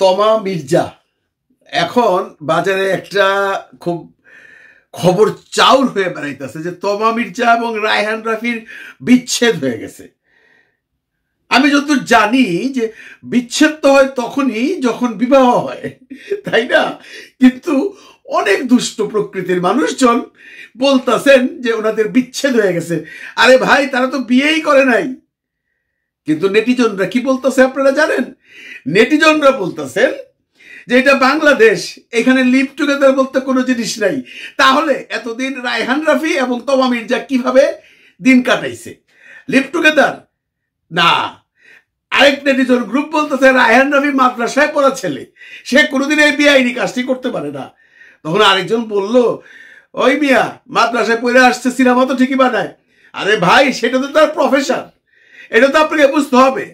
তমা মির্জা এখন বাজারে একটা খুব খবর চাউর হয়ে বেড়াইতেছে যে তমা মির্জা এবং রায়হান রাফির বিচ্ছেদ হয়ে গেছে। আমি যতদূর জানি যে বিচ্ছেদ তো হয় তখনই যখন বিবাহ হয়, তাই না? কিন্তু অনেক দুষ্ট প্রকৃতির মানুষজন বলতেছেন যে ওনাদের বিচ্ছেদ হয়ে গেছে। আরে ভাই, তারা তো বিয়েই করে নাই। কিন্তু নেটিজনরা কি বলতেছে আপনারা জানেন? নেটিজনরা বলতেছেন যে এটা বাংলাদেশ, এখানে লিভ টুগেদার বলতে কোনো জিনিস নাই। তাহলে এতদিন রায়হান রাফি এবং তমা মির্জা কিভাবে দিন কাটাইছে? লিভ টুগেদার না। আরেক নেটিজন গ্রুপ বলতেছে রায়হান রাফি মাদ্রাসায় পড়া ছেলে, সে কোনোদিন এই বেআইনি কাজটি করতে পারে না। তখন আরেকজন বলল, ওই মিয়া মাদ্রাসায় পড়ে আসছে, সিনেমা তো ঠিকই বানায়। আরে ভাই, সেটা তো তার প্রফেশন, এটা তো আপনাকে বুঝতে হবে,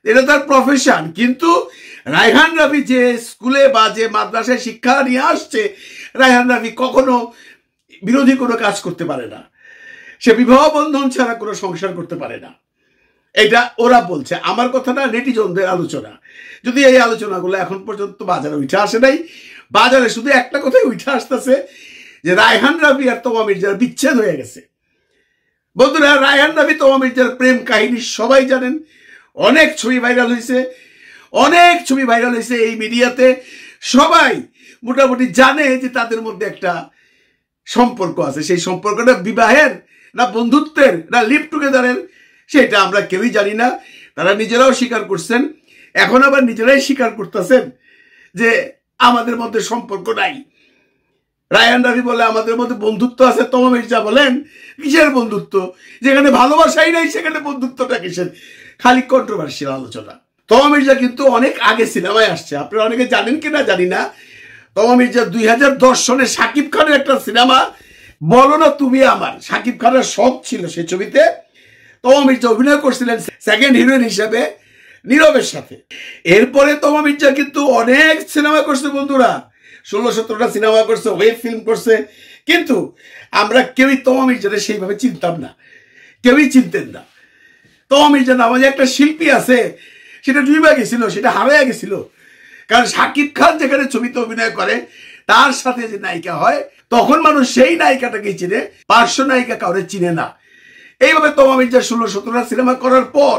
এটা তার প্রফেশন। কিন্তু রায়হান রাফি যে স্কুলে বা যে মাদ্রাসায় শিক্ষা নিয়ে আসছে, রায়হান রাফি কখনো বিরোধী কোনো কাজ করতে পারে না। সে বিবাহ বন্ধন ছাড়া কোনো সংসার করতে পারে না। এটা ওরা বলছে, আমার কথা না, নেটিজনদের আলোচনা। যদি এই আলোচনাগুলো এখন পর্যন্ত বাজারে উঠে আসে নাই, বাজারে শুধু একটা কথাই উঠে আসতেছে যে রায়হান রাফি আর তমা মির্জার বিচ্ছেদ হয়ে গেছে। বন্ধুরা, রায়হান রাফি তমা মির্জার প্রেম কাহিনী সবাই জানেন। অনেক ছবি ভাইরাল হয়েছে, অনেক ছবি ভাইরাল হয়েছে এই মিডিয়াতে। সবাই মোটামুটি জানে যে তাদের মধ্যে একটা সম্পর্ক আছে। সেই সম্পর্কটা বিবাহের না বন্ধুত্বের না লিভ টুগেদারের, সেটা আমরা কেউই জানি না। তারা নিজেরাও স্বীকার করছেন, এখন আবার নিজেরাই স্বীকার করতেছেন যে আমাদের মধ্যে সম্পর্ক নাই। রায়হান রাফি বলে আমাদের মধ্যে বন্ধুত্ব আছে, তমা মির্জা বলেন কিসের বন্ধুত্ব? যেখানে ভালোবাসাই নাই সেখানে বন্ধুত্বটা কিসের? খালি কন্ট্রোভার্সিয়াল আলোচনা। তমা মির্জা কিন্তু অনেক আগে সিনেমায় আসছে, আপনারা অনেকে জানেন কিনা জানি না। তমা মির্জা 2010 সনে শাকিব খানের একটা সিনেমা বলো না তুমি আমার, শাকিব খানের শখ ছিল সেই ছবিতে। তমা মির্জা অভিনয় করছিলেন সেকেন্ড হিরোইন হিসেবে নীরবের সাথে। এরপরে তমা মির্জা কিন্তু অনেক সিনেমা করছে বন্ধুরা, 16-17টা সিনেমা করছে, ওয়েব ফিল্ম করছে। কিন্তু আমরা কেউই তমা মির্জাকে সেইভাবে চিনতাম না, কেউই চিনতেন না। তমা মির্জা নামে একটা শিল্পী আছে, সেটা ডুবে গেছিল, সেটা হারাইয়া গেছিল। কারণ শাকিব খান যেখানে ছবিতে অভিনয় করে তার সাথে যে নায়িকা হয়, তখন মানুষ সেই নায়িকাটাকে চিনে, পার্শ্ব নায়িকা কাউরে চিনে না। এইভাবে তমা মির্জা 16-17টা সিনেমা করার পর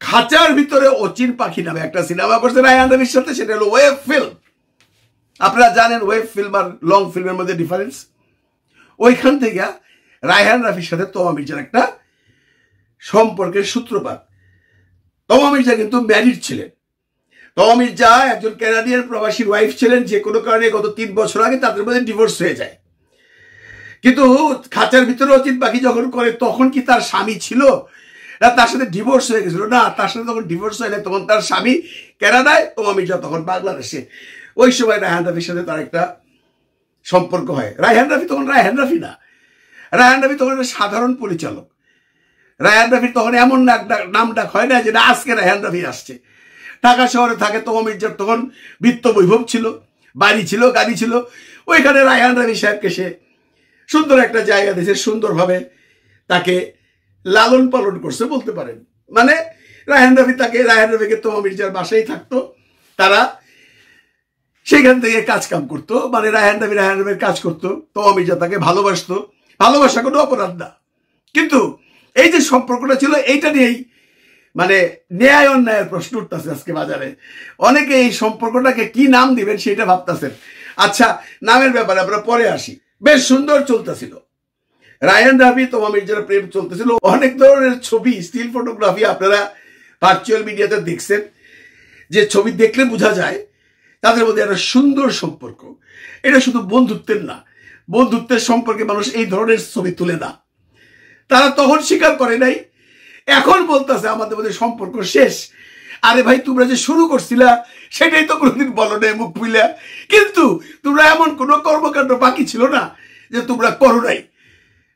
খাঁচার ভিতরে অচিন পাখি নামে একটা সিনেমা করছে রায়হান রাফির সাথে, সেটা হলো ওয়েব ফিল্ম। আপনারা জানেন ওয়েব ফিল্ম আর লং ফিল্মের মধ্যে ডিফারেন্স। ওইখান থেকে রায়হান রাফির সাথে তমা মির্জার একটা সম্পর্কের সূত্রপাত। তমা মির্জা কিন্তু ম্যারিড ছিলেন। তমা মির্জা একজন কানাডিয়ান প্রবাসীর ওয়াইফ ছিলেন, যে কোনো কারণে গত 3 বছর আগে তাদের মধ্যে ডিভোর্স হয়ে যায়। কিন্তু খাঁচার ভিতরে অচিন পাখি যখন করে, তখন কি তার স্বামী ছিল না তার সাথে ডিভোর্স হয়ে গেছিল? না, তার সাথে তখন ডিভোর্স হয় না, তখন তার স্বামী কানাডায়, তমা মির্জা তখন বাংলাদেশে। ওই সময় রায়হান রাফির সাথে তার একটা সম্পর্ক হয়। রায়হান রাফি তখন রায়হান রাফি না, রায়হান রাফি তখন একটা সাধারণ পরিচালক। রায়হান রাফির তখন এমন নাম ডাক হয় না যে না আজকে রায়হান রাফি আসছে। ঢাকা শহরে থাকে তমা মির্জার, তখন বিত্ত বৈভব ছিল, বাড়ি ছিল, গাড়ি ছিল। ওইখানে রায়হান রাফি সাহেবকে সে সুন্দর একটা জায়গা দিয়েছে, সুন্দরভাবে তাকে লালন পালন করছে বলতে পারেন। মানে রায়হান রাফিকে তমা মির্জার বাসায় থাকতো, তারা সেখান থেকে কাজ কাম করতো। মানে রায়হান রাফির কাজ করতো, তমা মির্জা তাকে ভালোবাসতো। ভালোবাসা কোনো অপরাধ না, কিন্তু এই যে সম্পর্কটা ছিল এইটা নিয়েই মানে ন্যায় অন্যায়ের প্রশ্ন উঠতেছে আজকে বাজারে। অনেকে এই সম্পর্কটাকে কি নাম দিবেন সেটা ভাবতেছেন। আচ্ছা, নামের ব্যাপারে আমরা পরে আসি। বেশ সুন্দর চলতেছিল রায়হান রাফি তমা মির্জার প্রেম চলতেছিল। অনেক ধরনের ছবি, স্টিল ফটোগ্রাফি আপনারা ভার্চুয়াল মিডিয়াতে দেখছেন, যে ছবি দেখলে বোঝা যায় তাদের মধ্যে একটা সুন্দর সম্পর্ক। এটা শুধু বন্ধুত্বের না, বন্ধুত্বের সম্পর্কে মানুষ এই ধরনের ছবি তুলে না। তারা তখন স্বীকার করে নাই, এখন বলতেছে আমাদের মধ্যে সম্পর্ক শেষ। আরে ভাই, তোমরা যে শুরু করছিলা সেটাই তো কোনোদিন বলো নাই মুখ খুইলা। কিন্তু তোমরা এমন কোনো কর্মকাণ্ড বাকি ছিল না যে তোমরা করো নাই।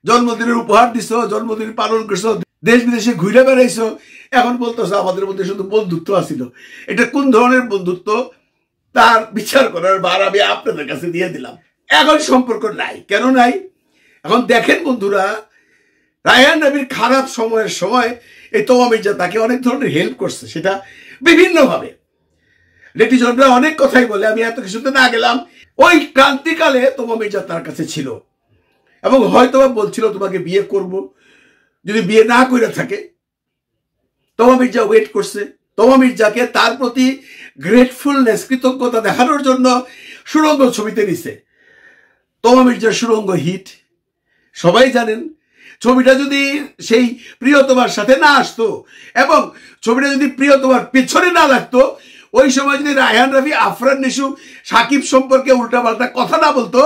জন্মদিনের উপহার দিছো, জন্মদিন পালন করছো, দেশ বিদেশে ঘুরে বেড়াইছো, এখন বলতেছো আমাদের মধ্যে শুধু বন্ধুত্ব আছিল। এটা কোন ধরনের বন্ধুত্ব তার বিচার করার ভার আমি আপনাদের কাছে দিয়ে দিলাম। এখন সম্পর্ক নাই। কেন নাই? এখন দেখেন বন্ধুরা, রায়হান রাফির খারাপ সময়ের সময় এই তমা মির্জা তাকে অনেক ধরনের হেল্প করছে, সেটা বিভিন্নভাবে। নেটিজনরা অনেক কথাই বলে, আমি এত কিছুতে না গেলাম। ওই ক্রান্তিকালে তোমা মির্জা তার কাছে ছিল এবং হয়তো বলছিল তোমাকে বিয়ে করব, যদি বিয়ে না করে থাকে। তোমা মির্জা ওয়েট করছে। তোমা মির্জাকে তার প্রতি গ্রেটফুলনেস, কৃতজ্ঞতা দেখানোর জন্য সুরঙ্গ ছবিতে নিছে। তোমা মির্জার সুরঙ্গ হিট, সবাই জানেন। ছবিটা যদি সেই প্রিয়তমার সাথে না আসতো এবং ছবিটা যদি প্রিয়তমার পেছনে না লাগতো, ওই সময় যদি রায়হান রাফি, আফরান নিশু, সাকিব সম্পর্কে উল্টাপাল্টা কথা না বলতো,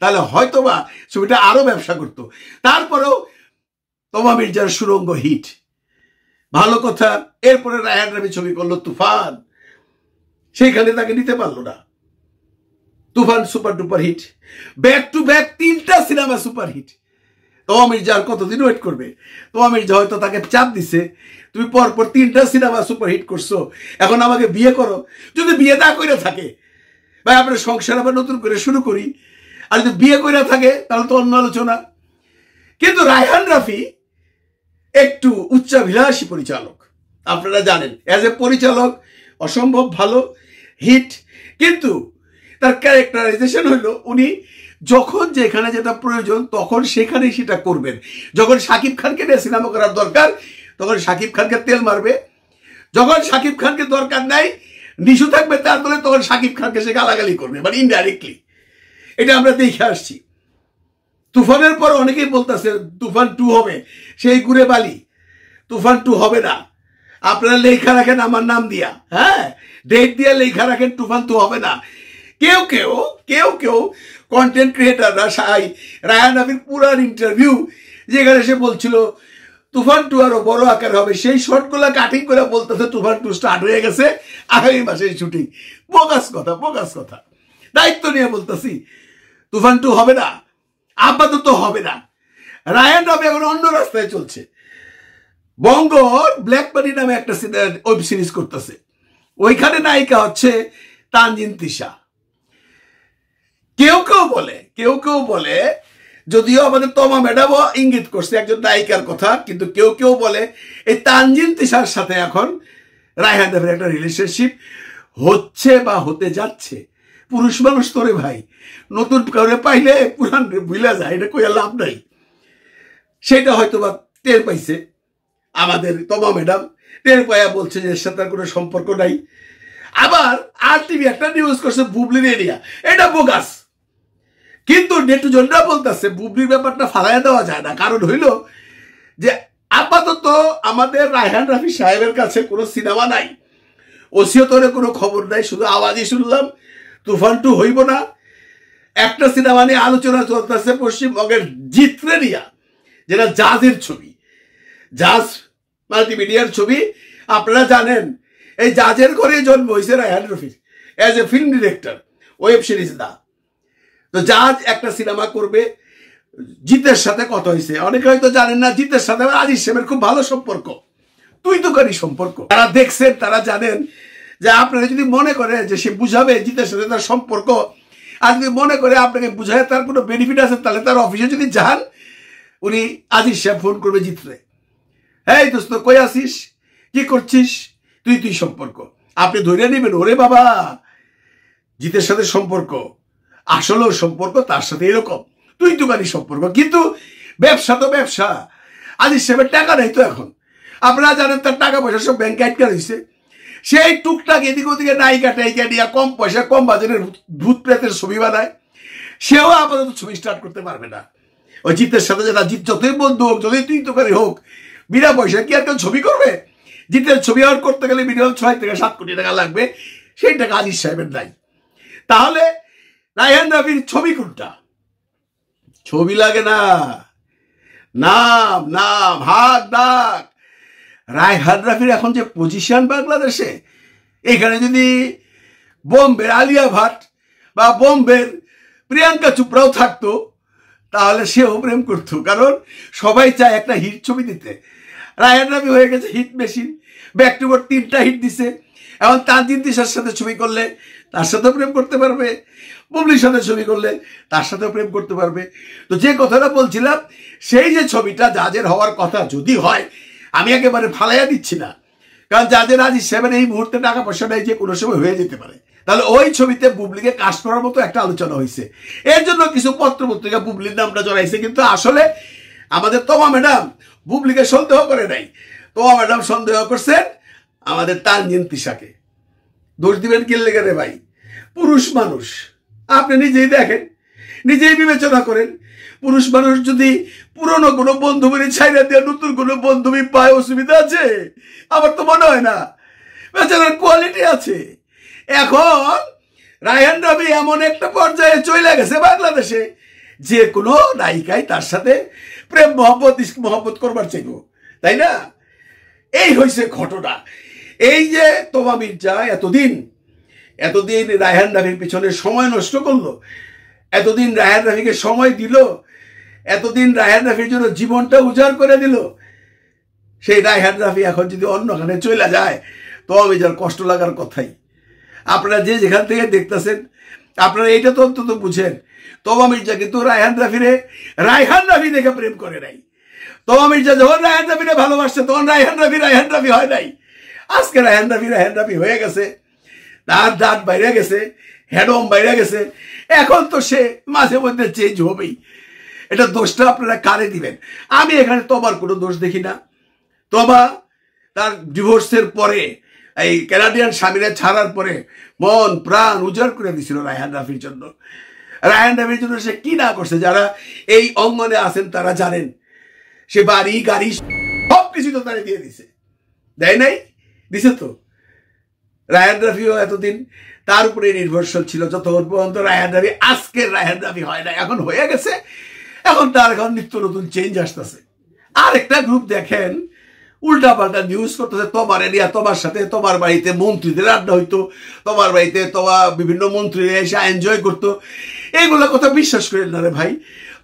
তাহলে হয়তোবা ছবিটা আরো ব্যবসা করতো। তারপরেও তোমা মির্জার সুরঙ্গ হিট, ভালো কথা। এরপরে রায়হান রাফি ছবি করলো তুফান, সেইখানে তাকে নিতে পারলো না। Toofan super duper hit, back to back 3টা cinema super hit. Toma Mirza আর কতদিন ওয়েট করবে? তোমা মির্জা হয়তো তাকে চাপ দিছে, তুমি পরপর 3টা সিনেমা সুপার হিট করছো, এখন আমাকে বিয়ে করো। যদি বিয়ে না করে থাকে, ভাই আমরা সংসার আবার নতুন করে শুরু করি। আর যদি বিয়ে করে থাকে তাহলে তো অন্য আলোচনা। কিন্তু রায়হান রাফি একটু উচ্চাভিলাষী পরিচালক, আপনারা জানেন। অ্যাজ এ পরিচালক অসম্ভব ভালো, হিট। কিন্তু তার ক্যারেক্টারাইজেশন হইল উনি যখন যেখানে যেটা প্রয়োজন তখন সেখানেই সেটা করবেন। যখন শাকিব খানকে নিয়ে সিনেমা করার দরকার তখন শাকিব খানকে তেল মারবে, যখন শাকিব খানকে দরকার নাই, নিশু থাকবে তার দলে, তখন শাকিব খানকে সে গালাগালি করবে, মানে ইনডাইরেক্টলি। এটা আমরা দেখে আসছি। তুফানের পর অনেকেই বলতেছে তুফান 2 হবে, সেই ঘুরে বালি। তুফান 2 হবে না। আপনারা লেখা রাখেন আমার নাম দিয়া, হ্যাঁ, ডেট দিয়া লেখা রাখেন, তুফান 2 হবে না। কেউ কেউ কন্টেন্ট ক্রিয়েটাররা রায়হান রাফির পুরান ইন্টারভিউ যেখানে সে বলছিল তুফান 2 আরো বড় আকার হবে, সেই শর্টগুলো কাটিং করে বলতেছে তুফান 2 স্টার্ট হয়ে গেছে, আগামী মাসে শুটিং। বোগাস কথা। দায়িত্ব নিয়ে বলতেছি তুফান 2 হবে না, আপাতত হবে না। রায়হান রাফি এখন অন্য রাস্তায় চলছে। বঙ্গ ব্ল্যাক মানি নামে একটা ওয়েব সিরিজ করতেছে, ওইখানে নায়িকা হচ্ছে তানজিন তিশা। কেউ কেউ বলে, যদিও আমাদের তমা ম্যাডামও ইঙ্গিত করছে একজন নায়িকার কথা, কিন্তু কেউ বলে এই তানজিন তিশার সাথে এখন রায়হান রাফির একটা রিলেশনশিপ হচ্ছে বা হতে যাচ্ছে। পুরুষ মানুষ তোরে ভাই, নতুন করে পাইলে পুরান ভুলে যায়, এটা কইয়া লাভ নাই। সেটা হয়তো বা টের পাইছে আমাদের তমা ম্যাডাম, টের পাইয়া বলছে যে এর সাথে কোনো সম্পর্ক নাই। আবার আর টিভি একটা নিউজ করছে বুবলির এরিয়া, এটা বোগাস। কিন্তু নেটিজনরা বলতেছে বুবলির ব্যাপারটা ফালাইয়া দেওয়া যায় না, কারণ হইল যে আপাতত আমাদের রায়হান রাফি সাহেবের কাছে কোনো সিনেমা নাই, ওসিয়তরে কোনো খবর নাই, শুধু আওয়াজই শুনলাম তুফান 2 হইব না। একটা সিনেমা নিয়ে আলোচনা চলতেছে পশ্চিমবঙ্গের জিত্রেনিয়া, যেটা জাজের ছবি, জাজ মাল্টিমিডিয়ার ছবি। আপনারা জানেন এই জাজের ঘরে জন্ম হয়েছে রায়হান রাফির as a film director, web series না। তো জাজ একটা সিনেমা করবে, জিতের সাথে কথা হয়েছে। অনেকে হয়তো জানেন না, জিতের সাথে আজিজ সাহেবের খুব ভালো সম্পর্ক, তুই তো করি সম্পর্ক। তারা দেখছেন, তারা জানেন যে আপনারা যদি মনে করে যে সে বুঝাবে জিতের সাথে তার সম্পর্ক, আর যদি মনে করে আপনাকে বুঝায় তার কোনো বেনিফিট আছে, তাহলে তার অফিসে যদি যান, উনি আজিজ সাহেব ফোন করবে জিতরে, এই দোস্ত কই আসিস, কি করছিস, তুই সম্পর্ক। আপনি ধরে নেবেন ওরে বাবা জিতের সাথে সম্পর্ক, আসলেও সম্পর্ক তার সাথে এরকম তুই দোকানি সম্পর্ক। কিন্তু ব্যবসা তো ব্যবসা, আজিজ সাহেবের টাকা নেই তো এখন। আপনারা জানেন তার টাকা পয়সা সব ব্যাংকে আটকা রয়েছে। সেই টুকটাক এদিক ওদিকে নায়িকা টাইকা নিয়ে কম পয়সা কম বাজারের ভূত প্রেতের ছবি বানায়, সেও আপাতত ছবি স্টার্ট করতে পারবে না। ওই জিতের সাথে যারা জিত যতই বন্ধু হোক, যতই তুই দোকানি হোক, বিনা পয়সা কি আর কেউ ছবি করবে? জিতের ছবি আর করতে গেলে মিনিমাম 6 থেকে 7 কোটি টাকা লাগবে, সেই টাকা আজিজ সাহেবের নাই। তাহলে রায়হান রাফির ছবি কোনটা? ছবি লাগে না, নাম হাত ডাক। রায়হান রাফির এখন যে পজিশন বাংলাদেশে, এখানে যদি বোম্বের আলিয়া ভাট বা বোম্বের প্রিয়াঙ্কা চোপড়াও থাকতো তাহলে সেও প্রেম করতো, কারণ সবাই চায় একটা হিট ছবি দিতে। রায়হান রাফি হয়ে গেছে hit machine, back to back 3টা হিট দিছে। এখন তানজিন তিশার সাথে ছবি করলে তার সাথেও প্রেম করতে পারবে, বুবলির সাথে ছবি করলে তার সাথেও প্রেম করতে পারবে। তো যে কথাটা বলছিলাম, সেই যে ছবিটা জাজের হওয়ার কথা যদি হয়, আমি একেবারে ফালাইয়া দিচ্ছি না, কারণ যাদের রাজি সেভেন এই মুহূর্তে টাকা পয়সা নেই, যে কোনো সময় হয়ে যেতে পারে। তাহলে ওই ছবিতে বুবলিকে কাস্ট করার মতো একটা আলোচনা হয়েছে, এর জন্য কিছু পত্র পত্রিকা বুবলির নামটা জড়াইছে। কিন্তু আসলে আমাদের তমা ম্যাডাম বুবলিকে সন্দেহ করে নাই, তমা ম্যাডাম সন্দেহ করছেন আমাদের তানজিন তিশাকে। দোষ দিবেন কি লেগে রে ভাই? পুরুষ মানুষ, আপনি নিজেই দেখেন, নিজেই বিবেচনা করেন। পুরুষ মানুষ যদি পুরনো কোনো বন্ধুবাড়ি ছাইরা দিয়ে নতুন কোনো বন্ধুবি পায়, অসুবিধা আছে? আমার তো মনে হয় না। বেচারার কোয়ালিটি আছে। এখন রায়হান রাফি এমন একটা পর্যায়ে চলে গেছে বাংলাদেশে, যে কোনো নায়িকাই তার সাথে প্রেম মহব্বত করবার চাইব, তাই না? এই হয়েছে ঘটনা। এই যে তমা মির্জা এতদিন রায়হান রাফির পিছনে সময় নষ্ট করলো, এতদিন রায়হান রাফিকে সময় দিল, এতদিন রায়হান রাফির জন্য জীবনটা উজাড় করে দিল। সেই রায়হান রাফি এখন যদি অন্যখানে চলে যায়, তমা মির্জার কষ্ট লাগার কথাই। আপনারা যে যেখান থেকে দেখতেছেন, আপনারা এইটা তো অন্তত বুঝেন, তমা মির্জা কিন্তু রায়হান রাফি দেখে প্রেম করে নাই। তমা মির্জা যখন রায়হান রাফিরে ভালোবাসছে, তখন রায়হান রাফি হয় নাই। আজকে রায়হান রাফি হয়ে গেছে, তার দাঁত বাইরে গেছে, হেডম বাইরে গেছে। এখন তো সে মাঝে মধ্যে চেঞ্জ হবেই। এটা দোষটা আপনারা কারে দিবেন? আমি এখানে তমার কোনো দোষ দেখি না। তমা তার ডিভোর্সের পরে, এই কানাডিয়ান স্বামীরা ছাড়ার পরে মন প্রাণ উজাড় করে দিছিল রায়হান রাফির জন্য। রায়হান রাফির জন্য সে কি না করছে, যারা এই অঙ্গনে আছেন তারা জানেন। সে বাড়ি গাড়ি সব কিছু তো তারা দিয়ে দিছে, দেয় নাই? দিছে তো। রায়হান রাফিও এতদিন তার উপরে নির্ভরশীল ছিল, যতক্ষণ পর্যন্ত রায়হান রাফি আজকের রায়হান রাফি হয় না। এখন হয়ে গেছে, এখন তার এখন নিত্য নতুন চেঞ্জ আসতেছে। আর একটা গ্রুপ দেখেন উল্টা পাল্টা নিউজ করতেছে, তোমার এরিয়া, তোমার সাথে তোমার বাড়িতে মন্ত্রীদের আড্ডা হইতো, তোমার বাড়িতে তোমার বিভিন্ন মন্ত্রীরা এসে এনজয় করতো। এইগুলো কথা বিশ্বাস করেন না রে ভাই।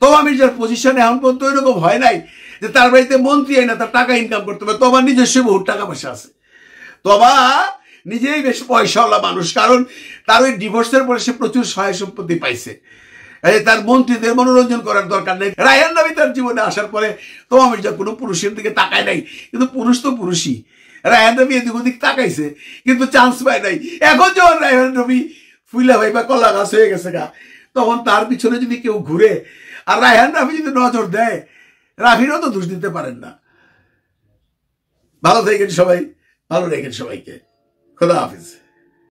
তমা মির্জার পজিশনে এখন পর্যন্ত এরকম হয় নাই যে তার বাড়িতে মন্ত্রী হয় না, তার টাকা ইনকাম করতে হবে। তোমার নিজস্ব বহুত টাকা পয়সা আছে, তমা নিজেই বেশ পয়সাওয়ালা মানুষ। কারণ তার ওই ডিভোর্সের পরে সে প্রচুর সহায় সম্পত্তি পাইছে, তার মন্ত্রীদের মনোরঞ্জন করার দরকার নেই। রায়হান রাফি তার জীবনে আসার পরে তমা মির্জা কোনো পুরুষের দিকে তাকায় নাই, কিন্তু পুরুষ তো পুরুষই। রায়হান রাফি এদিক ওদিক তাকাইছে, কিন্তু চান্স পায় নাই। এখন যখন রায়হান রাফি ফুইলা ভাই বা কলা গাছ হয়ে গেছে গা, তখন তার পিছনে যদি কেউ ঘুরে আর রায়হান রাফি যদি নজর দেয়, রাফিরও তো দোষ দিতে পারেন না। ভালো থাকেন সবাই, ভালো রেখেন সবাইকে। খোদা হাফিজ।